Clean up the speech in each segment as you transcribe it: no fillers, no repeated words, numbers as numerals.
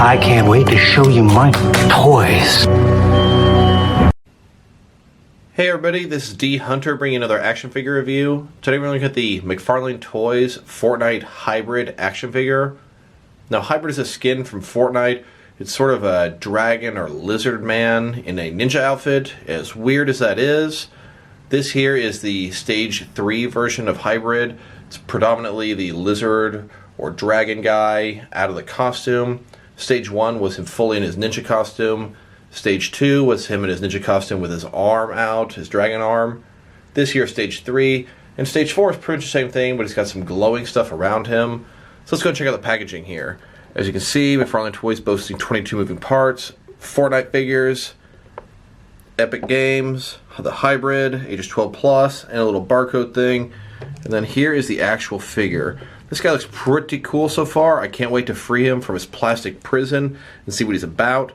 I can't wait to show you my toys. Hey everybody, this is D Hunter bringing another action figure review. Today we're looking at the McFarlane Toys Fortnite Hybrid action figure. Now Hybrid is a skin from Fortnite. It's sort of a dragon or lizard man in a ninja outfit. As weird as that is, this here is the stage 3 version of Hybrid. It's predominantly the lizard or dragon guy out of the costume. Stage 1 was him fully in his ninja costume. Stage 2 was him in his ninja costume with his arm out, his dragon arm. This here, Stage 3. And Stage 4 is pretty much the same thing, but he's got some glowing stuff around him. So let's go check out the packaging here. As you can see, McFarlane Toys boasting 22 moving parts, Fortnite figures, Epic Games, the Hybrid, ages 12 plus, and a little barcode thing. And then here is the actual figure. This guy looks pretty cool so far. I can't wait to free him from his plastic prison and see what he's about.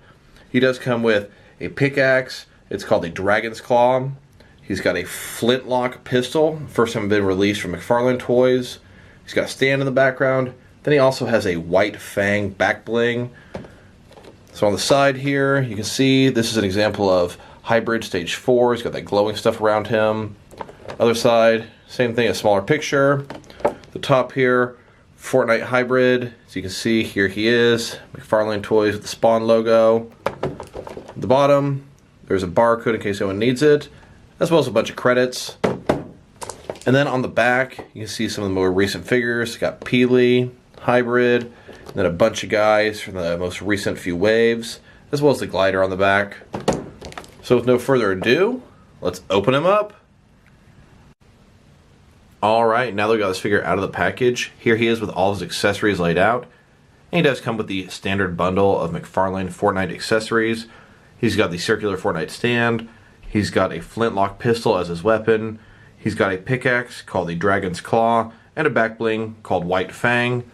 He does come with a pickaxe. It's called a Dragon's Claw. He's got a flintlock pistol. First time been released from McFarlane Toys. He's got a stand in the background. Then he also has a white fang back bling. So on the side here, you can see this is an example of Hybrid Stage 4. He's got that glowing stuff around him. Other side, same thing, a smaller picture. The top here, Fortnite Hybrid. As you can see, here he is. McFarlane Toys with the Spawn logo. At the bottom, there's a barcode in case anyone needs it, as well as a bunch of credits. And then on the back, you can see some of the more recent figures. Got Peely, Hybrid, and then a bunch of guys from the most recent few waves, as well as the glider on the back. So with no further ado, let's open him up. Alright, now that we got this figure out of the package, here he is with all his accessories laid out. And he does come with the standard bundle of McFarlane Fortnite accessories. He's got the circular Fortnite stand. He's got a flintlock pistol as his weapon. He's got a pickaxe called the Dragon's Claw and a back bling called White Fang.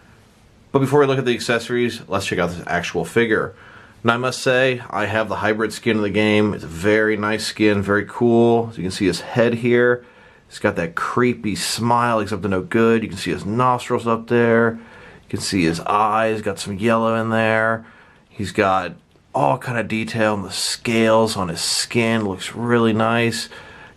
But before we look at the accessories, let's check out this actual figure. And I must say, I have the Hybrid skin in the game. It's a very nice skin, very cool. As you can see his head here. He's got that creepy smile, he's up to no good. You can see his nostrils up there. You can see his eyes, got some yellow in there. He's got all kind of detail in the scales on his skin. Looks really nice.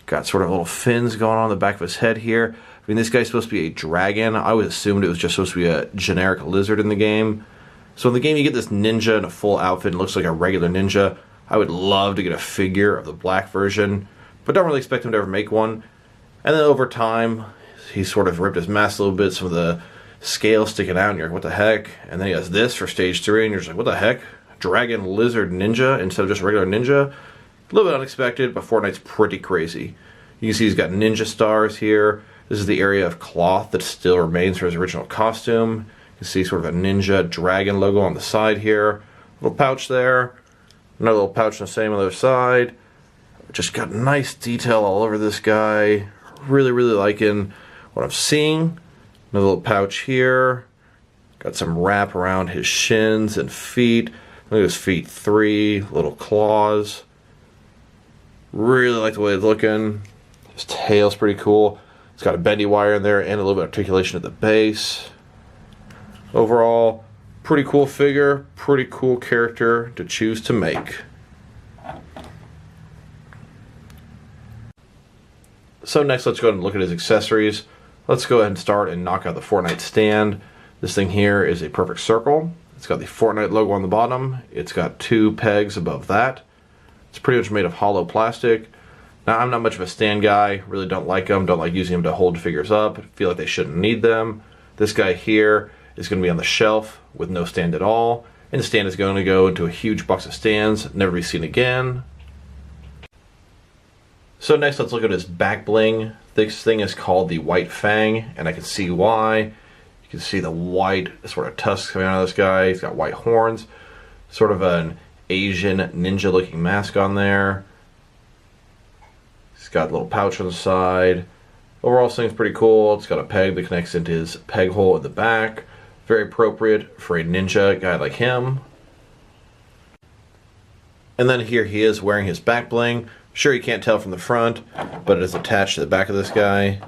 Got sort of little fins going on the back of his head here. I mean, this guy's supposed to be a dragon. I always assumed it was just supposed to be a generic lizard in the game. So in the game you get this ninja in a full outfit and looks like a regular ninja. I would love to get a figure of the black version, but don't really expect him to ever make one. And then over time, he sort of ripped his mask a little bit, some of the scales sticking out, and you're like, what the heck? And then he has this for stage 3, and you're just like, what the heck? Dragon, lizard, ninja, instead of just regular ninja? A little bit unexpected, but Fortnite's pretty crazy. You can see he's got ninja stars here. This is the area of cloth that still remains from his original costume. You can see sort of a ninja dragon logo on the side here. Little pouch there. Another little pouch on the same other side. Just got nice detail all over this guy. Really liking what I'm seeing. Another little pouch here. Got some wrap around his shins and feet. Look at his feet, 3 little claws. Really like the way it's looking. His tail's pretty cool. It's got a bendy wire in there and a little bit of articulation at the base. Overall, pretty cool figure, pretty cool character to choose to make. So next, let's go ahead and look at his accessories. Let's go ahead and start and knock out the Fortnite stand. This thing here is a perfect circle. It's got the Fortnite logo on the bottom. It's got 2 pegs above that. It's pretty much made of hollow plastic. Now, I'm not much of a stand guy. Really don't like them. Don't like using them to hold figures up. Feel like they shouldn't need them. This guy here is going to be on the shelf with no stand at all. And the stand is going to go into a huge box of stands, never be seen again. So next, let's look at his back bling. This thing is called the White Fang, and I can see why. You can see the white sort of tusks coming out of this guy. He's got white horns. Sort of an Asian ninja-looking mask on there. He's got a little pouch on the side. Overall, this thing's pretty cool. It's got a peg that connects into his peg hole in the back. Very appropriate for a ninja guy like him. And then here he is wearing his back bling. Sure, you can't tell from the front, but it is attached to the back of this guy.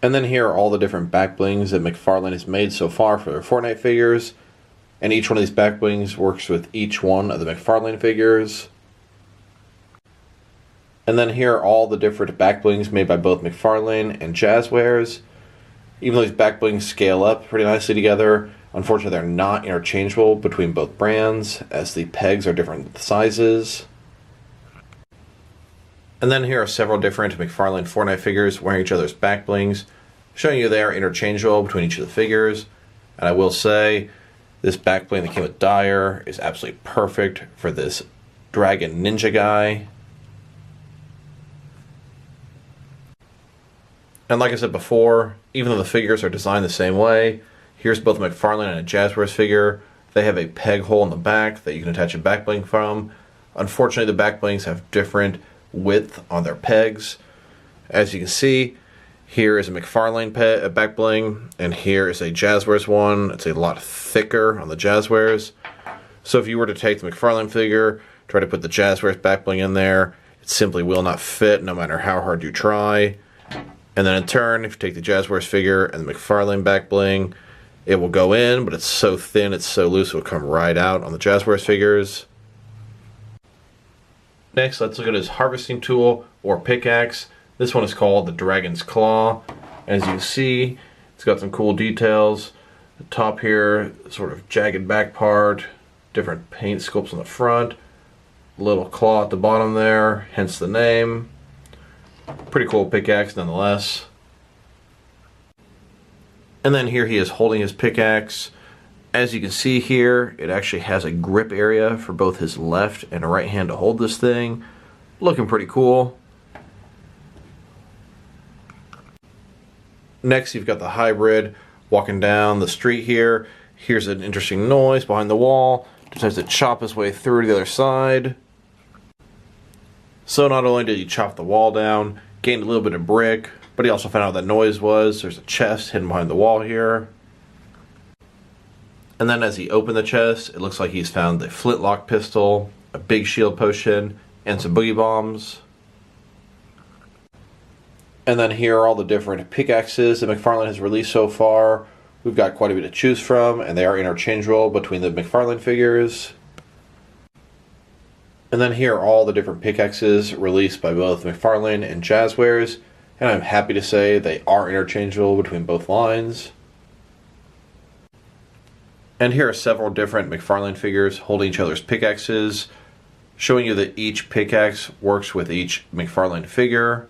And then here are all the different back blings that McFarlane has made so far for their Fortnite figures. And each one of these back blings works with each one of the McFarlane figures. And then here are all the different back blings made by both McFarlane and Jazwares. Even though these back blings scale up pretty nicely together, unfortunately they're not interchangeable between both brands, as the pegs are different sizes. And then here are several different McFarlane Fortnite figures wearing each other's back blings, showing you they are interchangeable between each of the figures. And I will say, this back bling that came with Dyer is absolutely perfect for this dragon ninja guy. And like I said before, even though the figures are designed the same way, here's both a McFarlane and a Jazwares figure. They have a peg hole in the back that you can attach a back bling from. Unfortunately, the back blings have different width on their pegs. As you can see, here is a McFarlane back bling, and here is a Jazwares one. It's a lot thicker on the Jazwares. So if you were to take the McFarlane figure, try to put the Jazwares back bling in there, it simply will not fit no matter how hard you try. And then in turn, if you take the Jazwares figure and the McFarlane back bling, it will go in, but it's so thin, it's so loose, it will come right out on the Jazwares figures. Next, let's look at his harvesting tool, or pickaxe. This one is called the Dragon's Claw. As you can see, it's got some cool details. The top here, sort of jagged back part, different paint sculpts on the front, little claw at the bottom there, hence the name. Pretty cool pickaxe nonetheless. And then here he is holding his pickaxe. As you can see here, it actually has a grip area for both his left and right hand to hold this thing. Looking pretty cool. Next, you've got the hybrid walking down the street here. Here's an interesting noise behind the wall. Decides to chop his way through to the other side. So not only did he chop the wall down, gained a little bit of brick, but he also found out what that noise was. There's a chest hidden behind the wall here. And then as he opened the chest, it looks like he's found the flintlock pistol, a big shield potion, and some boogie bombs. And then here are all the different pickaxes that McFarlane has released so far. We've got quite a bit to choose from, and they are interchangeable between the McFarlane figures. And then here are all the different pickaxes released by both McFarlane and Jazwares, and I'm happy to say they are interchangeable between both lines. And here are several different McFarlane figures holding each other's pickaxes, showing you that each pickaxe works with each McFarlane figure.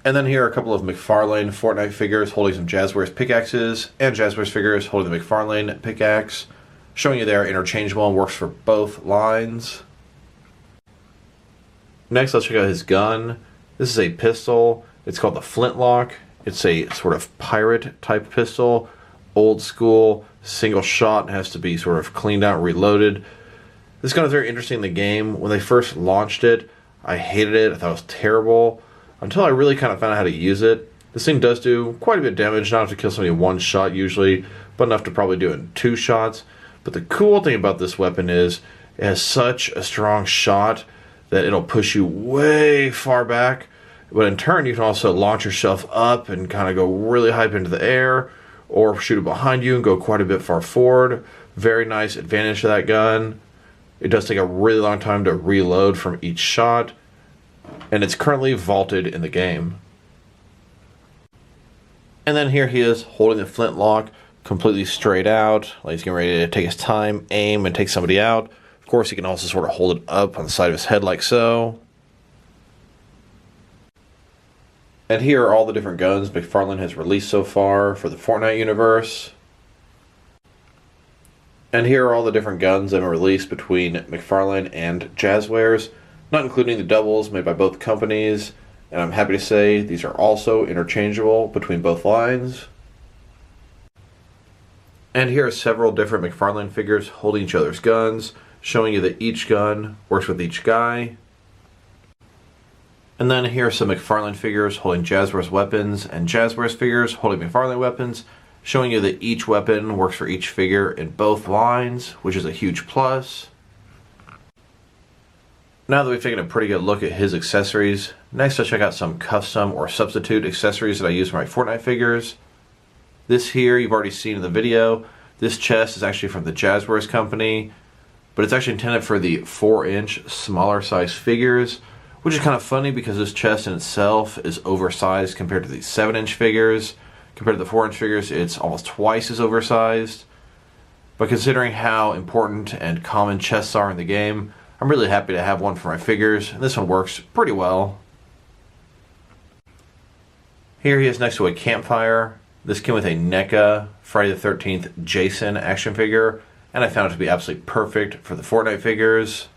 And then here are a couple of McFarlane Fortnite figures holding some Jazwares pickaxes, and Jazwares figures holding the McFarlane pickaxe, showing you they are interchangeable and works for both lines. Next, let's check out his gun. This is a pistol. It's called the Flintlock. It's a sort of pirate type pistol. Old school, single shot, has to be sort of cleaned out, reloaded. This gun is very interesting in the game. When they first launched it, I hated it. I thought it was terrible. Until I really kind of found out how to use it. This thing does do quite a bit of damage, not enough to kill somebody in one shot usually, but enough to probably do it in 2 shots. But the cool thing about this weapon is it has such a strong shot that it'll push you way far back. But in turn, you can also launch yourself up and kind of go really high up into the air, or shoot it behind you and go quite a bit far forward. Very nice advantage to that gun. It does take a really long time to reload from each shot, and it's currently vaulted in the game. And then here he is holding the flintlock completely straight out, like he's getting ready to take his time, aim, and take somebody out. Of course, he can also sort of hold it up on the side of his head like so. And here are all the different guns McFarlane has released so far for the Fortnite universe. And here are all the different guns that have been released between McFarlane and Jazwares, not including the doubles made by both companies. And I'm happy to say these are also interchangeable between both lines. And here are several different McFarlane figures holding each other's guns, showing you that each gun works with each guy. And then here are some McFarlane figures holding Jazwares weapons, and Jazwares figures holding McFarlane weapons, showing you that each weapon works for each figure in both lines, which is a huge plus. Now that we've taken a pretty good look at his accessories, Next, let's check out some custom or substitute accessories that I use for my Fortnite figures. This here you've already seen in the video. This chest is actually from the Jazwares company, but it's actually intended for the 4-inch smaller size figures, which is kind of funny because this chest in itself is oversized compared to the 7-inch figures. Compared to the 4-inch figures, it's almost twice as oversized. But considering how important and common chests are in the game, I'm really happy to have one for my figures, and this one works pretty well. Here he is next to a campfire. This came with a NECA Friday the 13th Jason action figure, and I found it to be absolutely perfect for the Fortnite figures.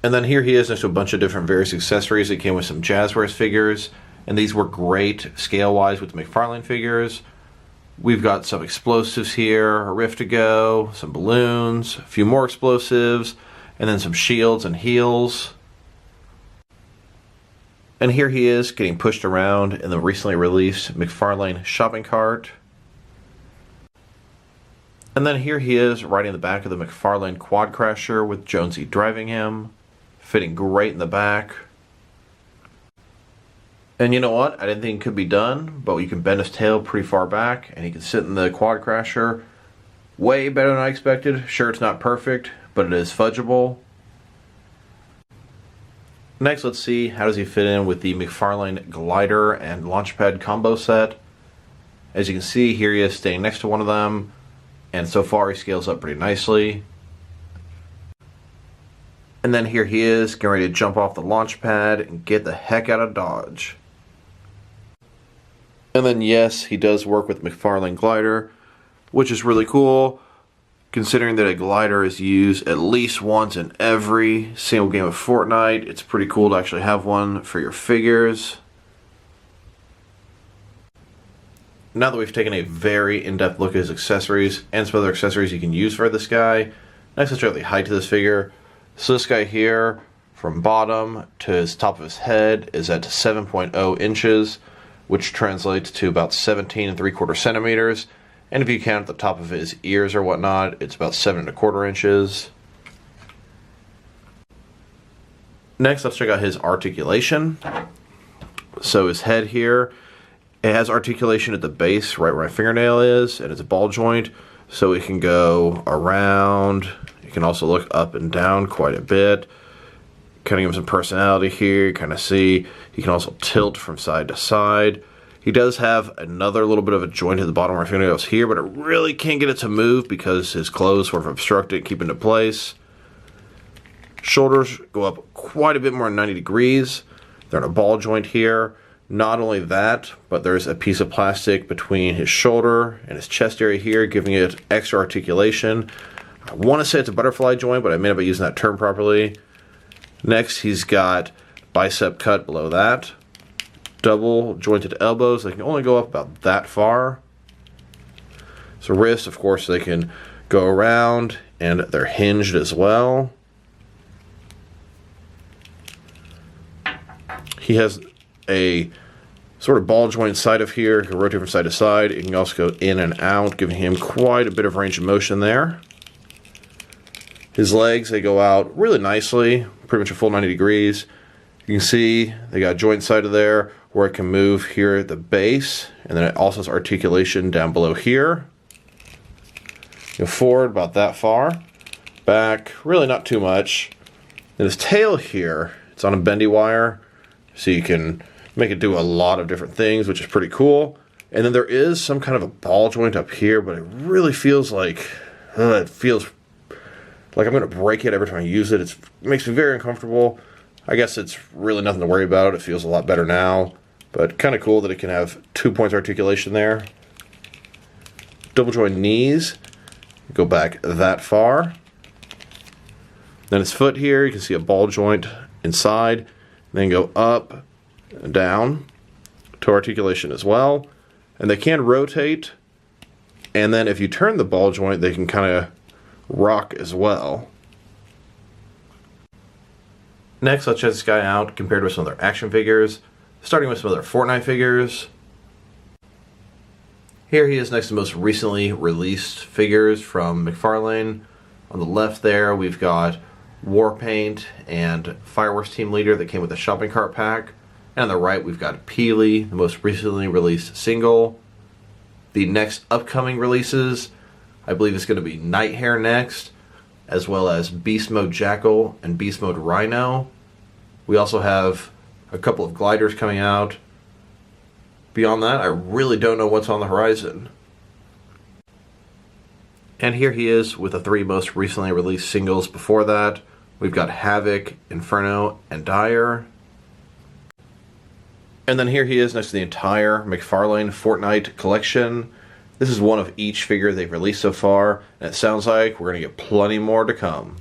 And then here he is next to a bunch of different various accessories that came with some Jazwares figures, and these were great scale-wise with the McFarlane figures. We've got some explosives here, a rift to go, some balloons, a few more explosives, and then some shields and heals. And here he is getting pushed around in the recently released McFarlane shopping cart. And then here he is riding the back of the McFarlane quad crasher with Jonesy driving him, fitting great in the back. And you know what? I didn't think it could be done, but you can bend his tail pretty far back and he can sit in the quad crasher way better than I expected. Sure, it's not perfect, but it is fudgeable. Next, let's see how does he fit in with the McFarlane glider and launchpad combo set. As you can see, here he is staying next to one of them, and so far he scales up pretty nicely. And then here he is getting ready to jump off the launch pad and get the heck out of Dodge. And then yes, he does work with McFarlane glider, which is really cool considering that a glider is used at least once in every single game of Fortnite. It's pretty cool to actually have one for your figures. Now that we've taken a very in-depth look at his accessories and some other accessories you can use for this guy, next let's check out the height of this figure. So this guy here, from bottom to his top of his head, is at 7.0 inches, which translates to about 17 3/4 centimeters. And if you count at the top of his ears or whatnot, it's about 7 1/4 inches. Next, let's check out his articulation. So his head here, it has articulation at the base, right where my fingernail is, and it's a ball joint, so it can go around. You can also look up and down quite a bit. Kind of give him some personality here. You kind of see he can also tilt from side to side. He does have another little bit of a joint at the bottom where my fingernails here, but it really can't get it to move because his clothes sort of obstruct it, keep it into place. Shoulders go up quite a bit more than 90 degrees. They're in a ball joint here. Not only that, but there's a piece of plastic between his shoulder and his chest area here, giving it extra articulation. I want to say it's a butterfly joint, but I may not be using that term properly. Next, he's got bicep cut below that. Double jointed elbows. They can only go up about that far. So wrists, of course, they can go around, and they're hinged as well. He has a sort of ball joint side of here. He can rotate from side to side. It can also go in and out, giving him quite a bit of range of motion there. His legs, they go out really nicely, pretty much a full 90 degrees. You can see they got a joint side of there where it can move here at the base, and then it also has articulation down below here. Go forward about that far. Back, really not too much. And his tail here, it's on a bendy wire, so you can make it do a lot of different things, which is pretty cool. And then there is some kind of a ball joint up here, but it really feels like, it feels like I'm going to break it every time I use it. It makes me very uncomfortable. I guess it's really nothing to worry about. It feels a lot better now. But kind of cool that it can have 2 points articulation there. Double joint knees. Go back that far. Then his foot here, you can see a ball joint inside. Then go up and down to articulation as well. And they can rotate. And then if you turn the ball joint, they can kind of rock as well. Next, let's check this guy out compared with some other action figures, starting with some other Fortnite figures. Here he is next to the most recently released figures from McFarlane. On the left there, we've got Warpaint and Fireworks Team Leader that came with the shopping cart pack. And on the right, we've got Peely, the most recently released single. The next upcoming releases, I believe it's going to be Nighthair next, as well as Beast Mode Jackal and Beast Mode Rhino. We also have a couple of gliders coming out. Beyond that, I really don't know what's on the horizon. And here he is with the 3 most recently released singles before that. We've got Havoc, Inferno, and Dire. And then here he is next to the entire McFarlane Fortnite collection. This is one of each figure they've released so far, and it sounds like we're going to get plenty more to come.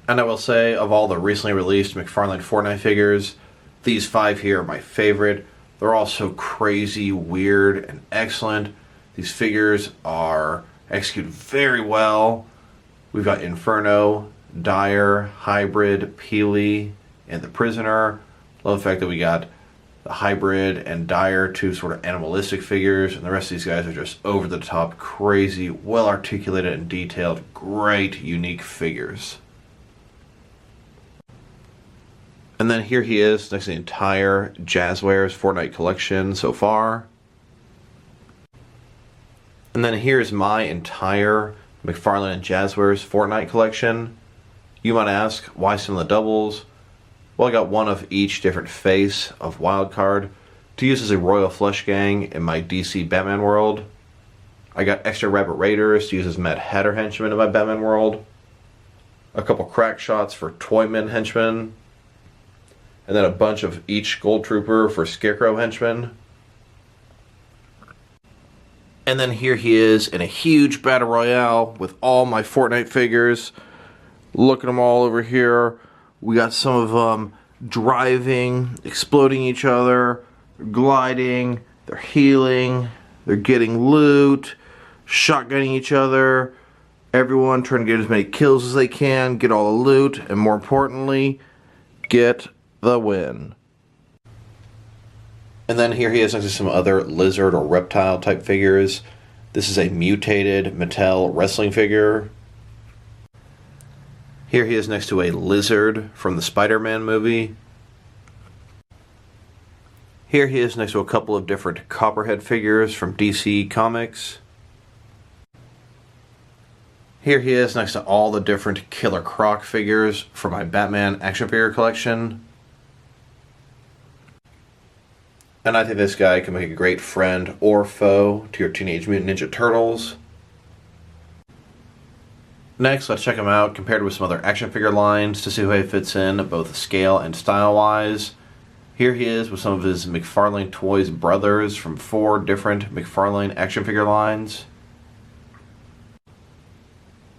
And I will say, of all the recently released McFarlane Fortnite figures, these 5 here are my favorite. They're all so crazy, weird, and excellent. These figures are executed very well. We've got Inferno, Dire, Hybrid, Peely, and the Prisoner. Love the fact that we got the Hybrid and Dire, 2 sort of animalistic figures, and the rest of these guys are just over the top, crazy, well articulated and detailed, great, unique figures. And then here he is next to the entire Jazwares Fortnite collection so far. And then here's my entire McFarlane Jazwares Fortnite collection. You might ask, why some of the doubles? Well, I got one of each different face of Wildcard to use as a Royal Flush Gang in my DC Batman world. I got extra Rabbit Raiders to use as Mad Hatter henchmen in my Batman world. A couple crack shots for Toyman henchmen. And then a bunch of each Gold Trooper for Scarecrow henchmen. And then here he is in a huge Battle Royale with all my Fortnite figures. Look at them all over here. We got some of them driving, exploding each other, gliding, they're healing, they're getting loot, shotgunning each other. Everyone trying to get as many kills as they can, get all the loot, and more importantly, get the win. And then here he is next to some other lizard or reptile type figures. This is a mutated Mattel wrestling figure. Here he is next to a lizard from the Spider-Man movie. Here he is next to a couple of different Copperhead figures from DC Comics. Here he is next to all the different Killer Croc figures from my Batman action figure collection. And I think this guy can make a great friend or foe to your Teenage Mutant Ninja Turtles. Next, let's check him out compared with some other action figure lines to see how he fits in both scale and style-wise. Here he is with some of his McFarlane Toys brothers from 4 different McFarlane action figure lines.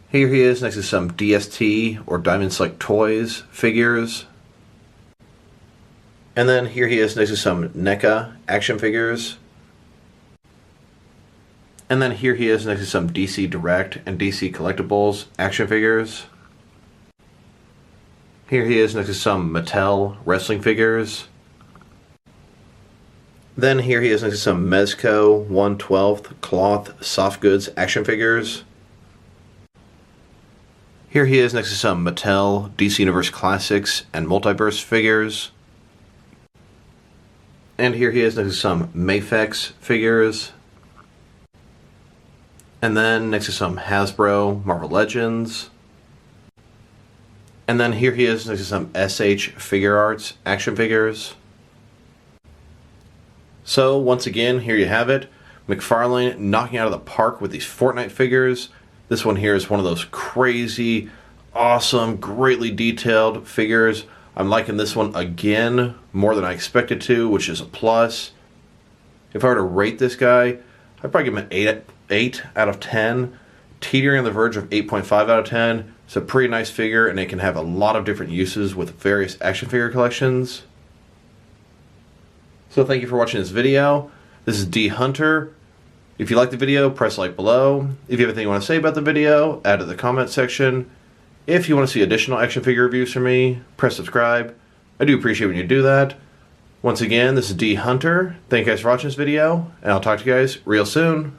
Here he is next to some DST or Diamond Select Toys figures. And then here he is next to some NECA action figures. And then here he is next to some DC Direct and DC Collectibles action figures. Here he is next to some Mattel wrestling figures. Then here he is next to some Mezco 1/12 cloth soft goods action figures. Here he is next to some Mattel DC Universe Classics and Multiverse figures. And here he is next to some Mafex figures. And then next to some Hasbro Marvel Legends. And then here he is next to some SH Figure Arts action figures. So once again, here you have it. McFarlane knocking out of the park with these Fortnite figures. This one here is one of those crazy, awesome, greatly detailed figures. I'm liking this one again more than I expected to, which is a plus. If I were to rate this guy, I'd probably give him an 8 out of 10. Teetering on the verge of 8.5 out of 10. It's a pretty nice figure, and it can have a lot of different uses with various action figure collections. So thank you for watching this video. This is D Hunter. If you like the video, press like below. If you have anything you want to say about the video, add it in the comment section. If you want to see additional action figure reviews from me, press subscribe. I do appreciate when you do that. Once again, this is D Hunter. Thank you guys for watching this video, and I'll talk to you guys real soon.